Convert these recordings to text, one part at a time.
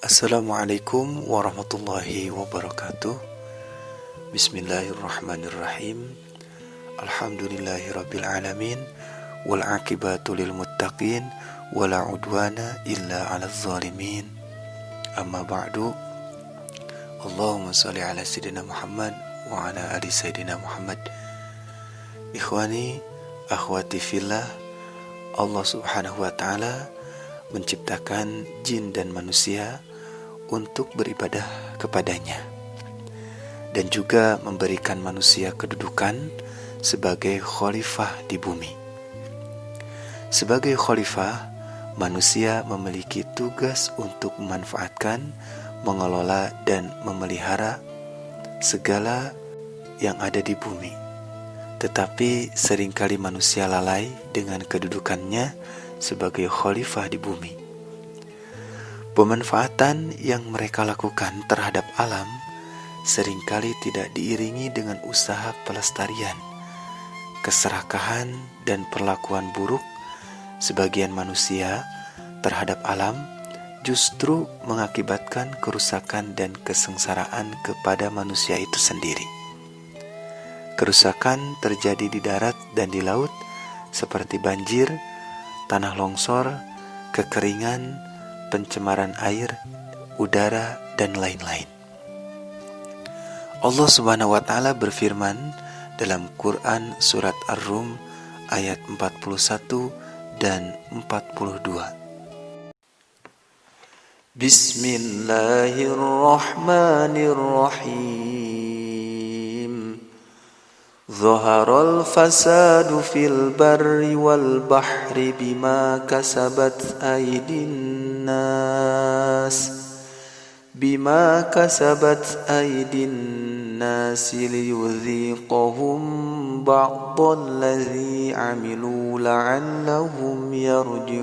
Assalamualaikum warahmatullahi wabarakatuh. Bismillahirrahmanirrahim. Alhamdulillahirabbil alamin wal aqibatu lil muttaqin wala udwana illa 'alal zalimin. Amma ba'du. Allahumma shalli ala sayyidina Muhammad wa ala ali sayyidina Muhammad. Ikhwani, akhwati fillah, Allah Subhanahu wa taala menciptakan jin dan manusia untuk beribadah kepadanya, dan juga memberikan manusia kedudukan sebagai khalifah di bumi. Sebagai khalifah, manusia memiliki tugas untuk memanfaatkan, mengelola, dan memelihara segala yang ada di bumi. Tetapi seringkali manusia lalai dengan kedudukannya sebagai khalifah di bumi. Pemanfaatan yang mereka lakukan terhadap alam seringkali tidak diiringi dengan usaha pelestarian. Keserakahan dan perlakuan buruk sebagian manusia terhadap alam justru mengakibatkan kerusakan dan kesengsaraan kepada manusia itu sendiri. Kerusakan terjadi di darat dan di laut seperti banjir, tanah longsor, kekeringan, pencemaran air, udara, dan lain-lain. Allah Subhanahu wa taala berfirman dalam Quran surat Ar-Rum ayat 41 dan 42. Bismillahirrahmanirrahim. Zaharal fasadu fil barri wal bahri bima kasabat aydin nas liyudhiqahum ba'dalladhi amilu la'allahum yarji'un.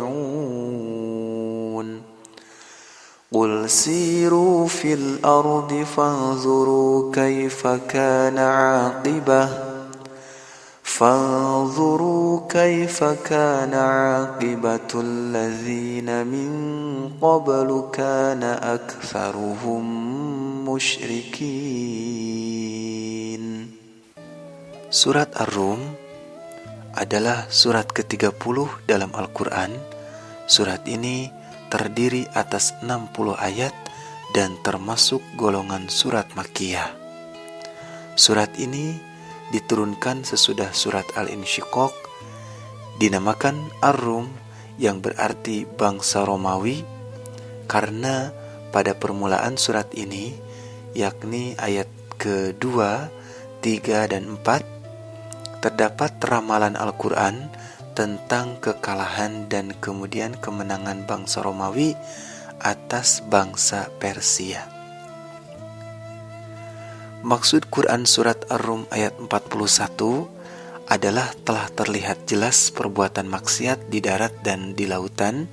Qul siru fil ardi fanzuru kaifa kana 'aqibah فانظروا كيف كان عاقبة الذين من قبل كان أكثرهم مشركين. Surat Ar-Rum adalah surat ke-30 dalam Al-Quran. Surat ini terdiri atas 60 ayat dan termasuk golongan surat Makkiyah. Surat ini diturunkan sesudah surat Al-Insyiqaq, dinamakan Ar-Rum yang berarti bangsa Romawi, karena pada permulaan surat ini, yakni ayat ke-2, 3, dan 4, terdapat ramalan Al-Quran tentang kekalahan dan kemudian kemenangan bangsa Romawi atas bangsa Persia. Maksud Quran surat Ar-Rum ayat 41 adalah telah terlihat jelas perbuatan maksiat di darat dan di lautan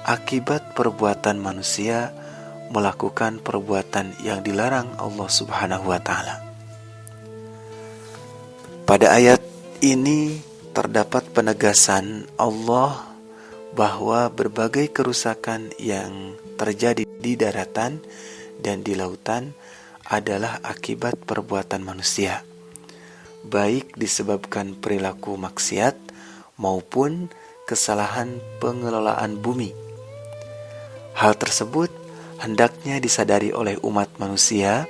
akibat perbuatan manusia melakukan perbuatan yang dilarang Allah Subhanahu wa taala. Pada ayat ini terdapat penegasan Allah bahwa berbagai kerusakan yang terjadi di daratan dan di lautan adalah akibat perbuatan manusia, baik disebabkan perilaku maksiat maupun kesalahan pengelolaan bumi. Hal tersebut hendaknya disadari oleh umat manusia,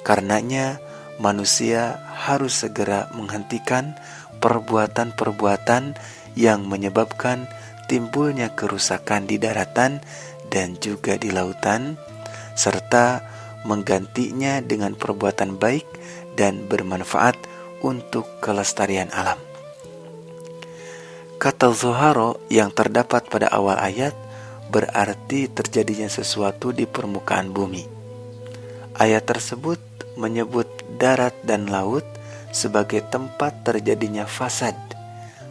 karenanya manusia harus segera menghentikan perbuatan-perbuatan yang menyebabkan timbulnya kerusakan di daratan dan juga di lautan, serta menggantinya dengan perbuatan baik dan bermanfaat untuk kelestarian alam. Kata Zoharo yang terdapat pada awal ayat berarti terjadinya sesuatu di permukaan bumi. Ayat tersebut menyebut darat dan laut sebagai tempat terjadinya fasad,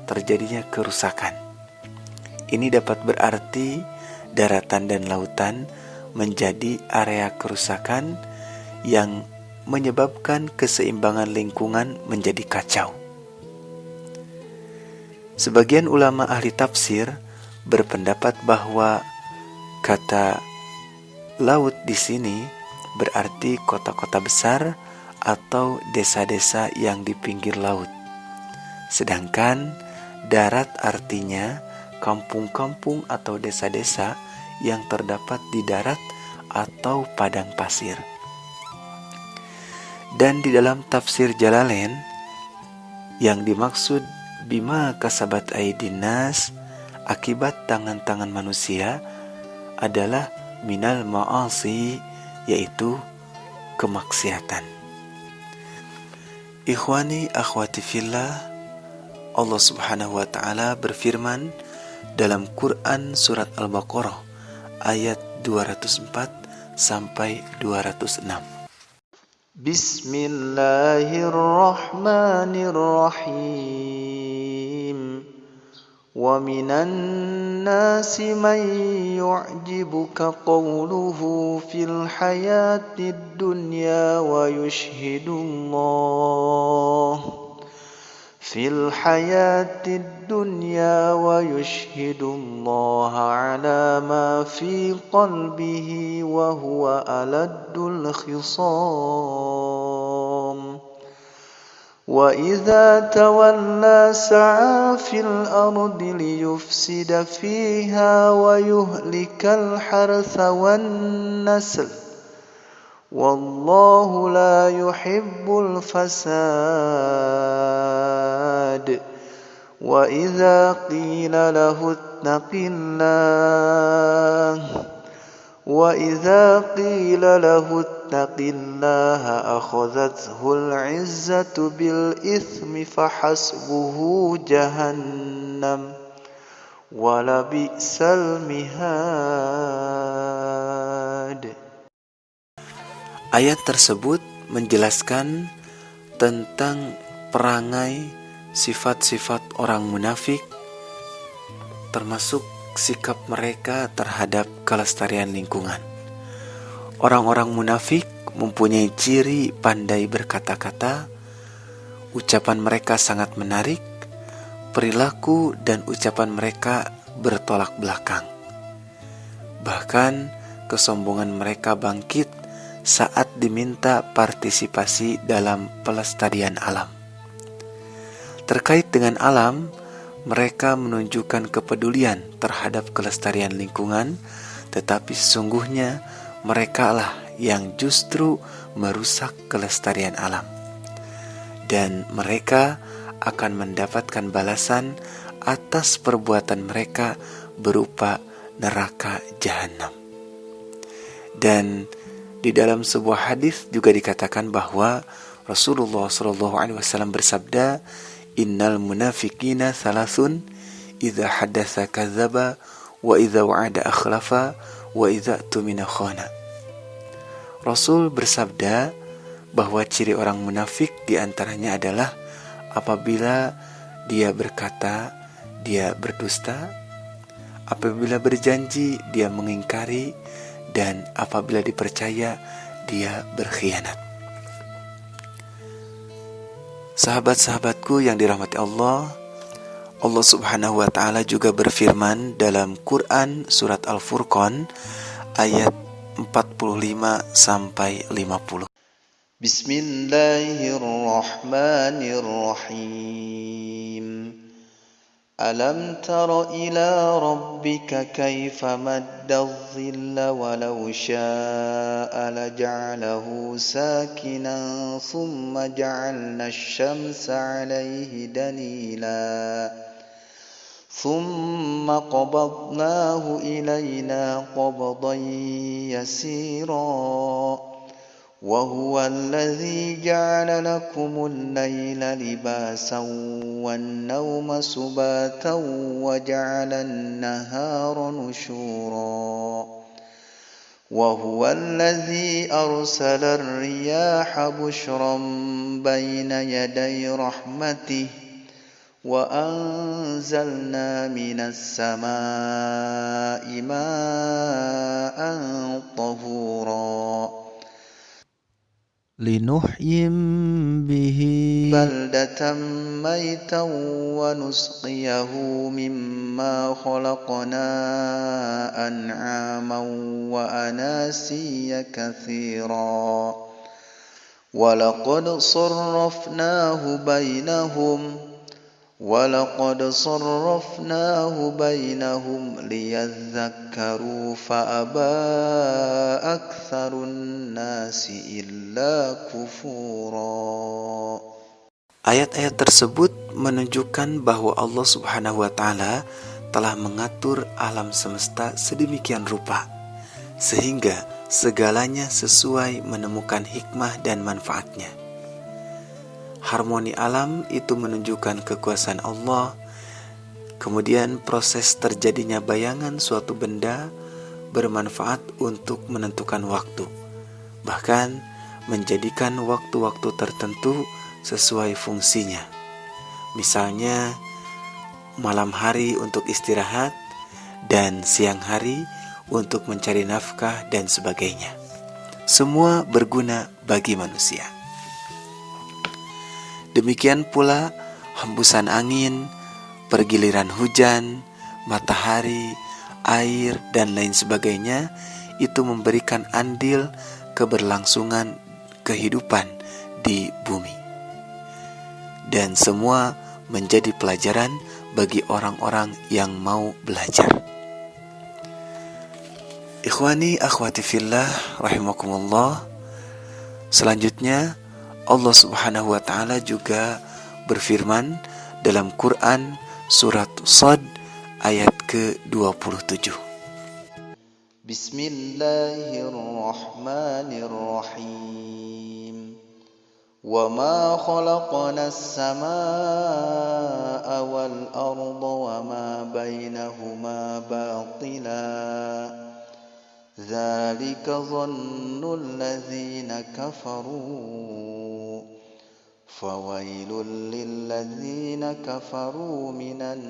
terjadinya kerusakan. Ini dapat berarti daratan dan lautan menjadi area kerusakan yang menyebabkan keseimbangan lingkungan menjadi kacau. Sebagian ulama ahli tafsir berpendapat bahwa kata Laut di sini berarti kota-kota besar atau desa-desa yang di pinggir laut. Sedangkan darat artinya kampung-kampung atau desa-desa yang terdapat di darat atau padang pasir. Dan di dalam tafsir Jalalain, yang dimaksud bima kasabat aydin nas, akibat tangan-tangan manusia, adalah minal ma'asi, yaitu kemaksiatan. Ikhwani akhwati fillah, Allah subhanahu wa ta'ala berfirman dalam Quran surat Al-Baqarah ayat 204 sampai 206. Bismillahirrahmanirrahim. Wa minan nasi man yu'jibuka qawluhu fil hayatid dunya wa yushhidullah في الحياة الدنيا ويشهد الله على ما في قلبه وهو ألد الخصام وإذا تولى سعى في الأرض ليفسد فيها ويهلك الحرث والنسل والله لا يحب الفساد وإذا قيل له اتق الله أخذته العزة بالإثم فحسبه جهنم ولبئس المهاد. Ayat tersebut menjelaskan tentang perangai sifat-sifat orang munafik, termasuk sikap mereka terhadap kelestarian lingkungan. Orang-orang munafik mempunyai ciri pandai berkata-kata, ucapan mereka sangat menarik, perilaku dan ucapan mereka bertolak belakang. Bahkan kesombongan mereka bangkit saat diminta partisipasi dalam pelestarian alam. Terkait dengan alam, mereka menunjukkan kepedulian terhadap kelestarian lingkungan, tetapi sesungguhnya mereka lah yang justru merusak kelestarian alam. Dan mereka akan mendapatkan balasan atas perbuatan mereka berupa neraka jahanam. Dan di dalam sebuah hadis juga dikatakan bahwa Rasulullah SAW bersabda, Innal munafiqina thalathun, idza haddatsa kadzaba, wa idza wa'ada akhlafa, wa idza tumina khana. Rasul bersabda bahwa ciri orang munafik diantaranya adalah apabila dia berkata, dia berdusta, apabila berjanji, dia mengingkari, dan apabila dipercaya, dia berkhianat. Sahabat-sahabatku yang dirahmati Allah, Allah subhanahu wa ta'ala juga berfirman dalam Quran surat Al-Furqan ayat 45 sampai 50. Bismillahirrahmanirrahim. Alam tara ila rabbika kaifa madda dhilla walau syaa laja'alahu sakinan thumma ja'alna asy-syamsa 'alaihi dalila thumma qabadnahu ilaina qabdan yasira وهو الذي جعل لكم الليل لباسا والنوم سباتا وجعل النهار نشورا وهو الذي أرسل الرياح بشرا بين يدي رحمته وأنزلنا من السماء ماء طهورا linuhyim bihi baldatan maitan wa nusqiyahu mimma khalaqna an'aman wa وأناسيا كثيرا ولقد صرفناه بينهم ليذكروا فأبى أكثر الناس إلا كفورا. Ayat-ayat tersebut menunjukkan bahwa Allah Subhanahu wa Ta'ala telah mengatur alam semesta sedemikian rupa sehingga segalanya sesuai menemukan hikmah dan manfaatnya. Harmoni alam itu menunjukkan kekuasaan Allah. Kemudian proses terjadinya bayangan suatu benda bermanfaat untuk menentukan waktu, bahkan menjadikan waktu-waktu tertentu sesuai fungsinya. Misalnya malam hari untuk istirahat dan siang hari untuk mencari nafkah dan sebagainya. Semua berguna bagi manusia. Demikian pula hembusan angin, pergiliran hujan, matahari, air, dan lain sebagainya itu memberikan andil keberlangsungan kehidupan di bumi. Dan semua menjadi pelajaran bagi orang-orang yang mau belajar. Ikhwani akhwati fillah rahimakumullah. Selanjutnya Allah Subhanahu wa Ta'ala juga berfirman dalam Quran surat Shad ayat ke-27. Bismillahirrahmanirrahim. Wa ma khalaqna as-samaa'a wal arda wa ma bainahuma batila. Dzalika dhannul ladzina kafaru. Fawailul lil ladzina kafaru minan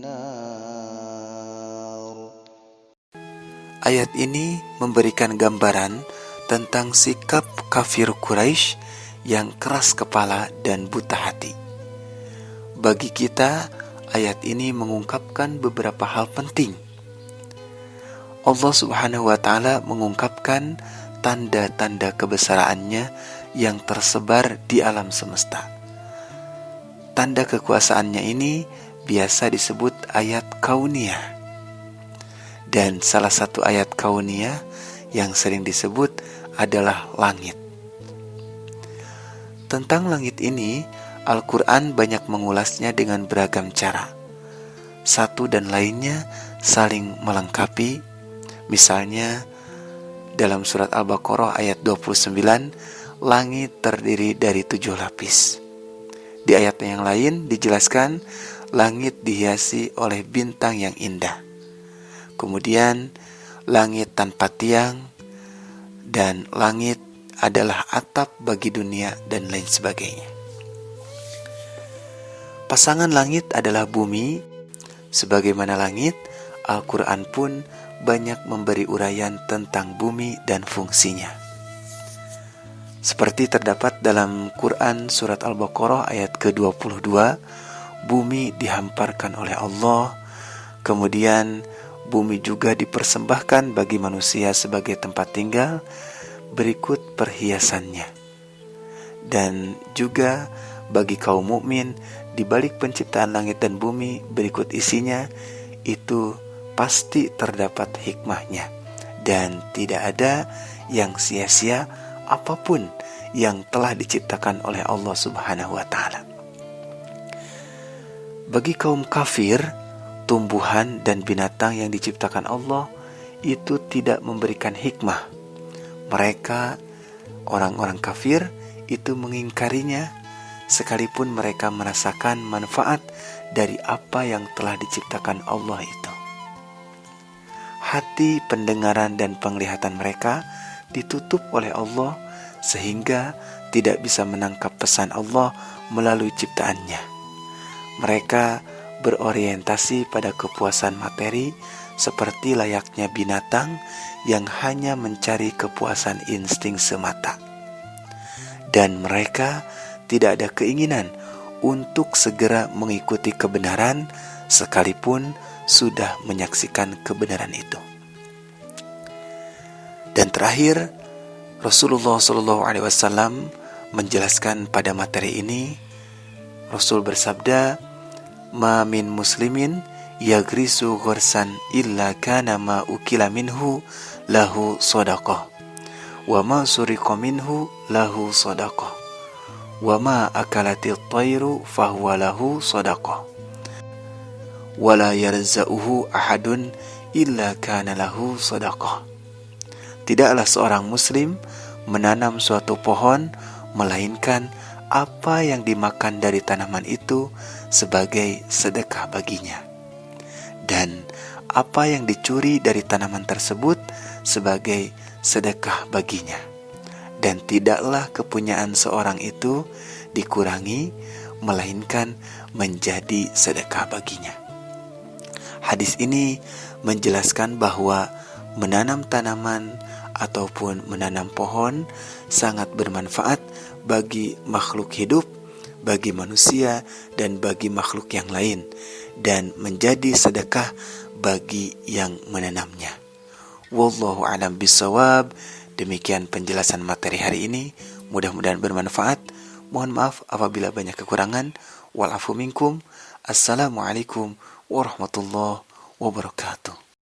nar. Ayat ini memberikan gambaran tentang sikap kafir Quraisy yang keras kepala dan buta hati. Bagi kita, ayat ini mengungkapkan beberapa hal penting. Allah Subhanahu wa Ta'ala mengungkapkan tanda-tanda kebesarannya yang tersebar di alam semesta. Tanda kekuasaannya ini biasa disebut ayat kauniyah. Dan salah satu ayat kauniyah yang sering disebut adalah langit. Tentang langit ini, Al-Quran banyak mengulasnya dengan beragam cara. Satu dan lainnya saling melengkapi. Misalnya, dalam surat Al-Baqarah ayat 29, langit terdiri dari 7 lapis. Di ayat yang lain dijelaskan, langit dihiasi oleh bintang yang indah. Kemudian, langit tanpa tiang, dan langit adalah atap bagi dunia dan lain sebagainya. Pasangan langit adalah bumi. Sebagaimana langit, Al-Quran pun banyak memberi uraian tentang bumi dan fungsinya. Seperti terdapat dalam Quran surat Al-Baqarah ayat ke-22, bumi dihamparkan oleh Allah, kemudian bumi juga dipersembahkan bagi manusia sebagai tempat tinggal, berikut perhiasannya. Dan juga bagi kaum mukmin, di balik penciptaan langit dan bumi berikut isinya, itu pasti terdapat hikmahnya. Dan tidak ada yang sia-sia apapun yang telah diciptakan oleh Allah Subhanahu wa Ta'ala. Bagi kaum kafir, tumbuhan dan binatang yang diciptakan Allah itu tidak memberikan hikmah. Mereka, orang-orang kafir, itu mengingkarinya sekalipun mereka merasakan manfaat dari apa yang telah diciptakan Allah itu. Hati, pendengaran, dan penglihatan mereka ditutup oleh Allah sehingga tidak bisa menangkap pesan Allah melalui ciptaannya. Mereka berorientasi pada kepuasan materi seperti layaknya binatang yang hanya mencari kepuasan insting semata. Dan mereka tidak ada keinginan untuk segera mengikuti kebenaran sekalipun sudah menyaksikan kebenaran itu. Dan terakhir, Rasulullah SAW menjelaskan pada materi ini. Rasul bersabda, "Ma min muslimin yagrisu ghursan illa kana ma ukila minhu lahu sadaqah, wa ma suriqa minhu lahu sadaqah, wa ma akalatit tayru fahuwa lahu sadaqah, wa la yarza'uhu ahadun illa kana lahu sadaqah." Tidaklah seorang muslim menanam suatu pohon melainkan apa yang dimakan dari tanaman itu sebagai sedekah baginya, dan apa yang dicuri dari tanaman tersebut sebagai sedekah baginya, dan tidaklah kepunyaan seorang itu dikurangi melainkan menjadi sedekah baginya. Hadis ini menjelaskan bahwa menanam tanaman ataupun menanam pohon sangat bermanfaat bagi makhluk hidup, bagi manusia dan bagi makhluk yang lain, dan menjadi sedekah bagi yang menanamnya. Wallahu a'lam bishawab. Demikian penjelasan materi hari ini, mudah-mudahan bermanfaat. Mohon maaf apabila banyak kekurangan. Wal afu minkum. Assalamualaikum warahmatullahi wabarakatuh.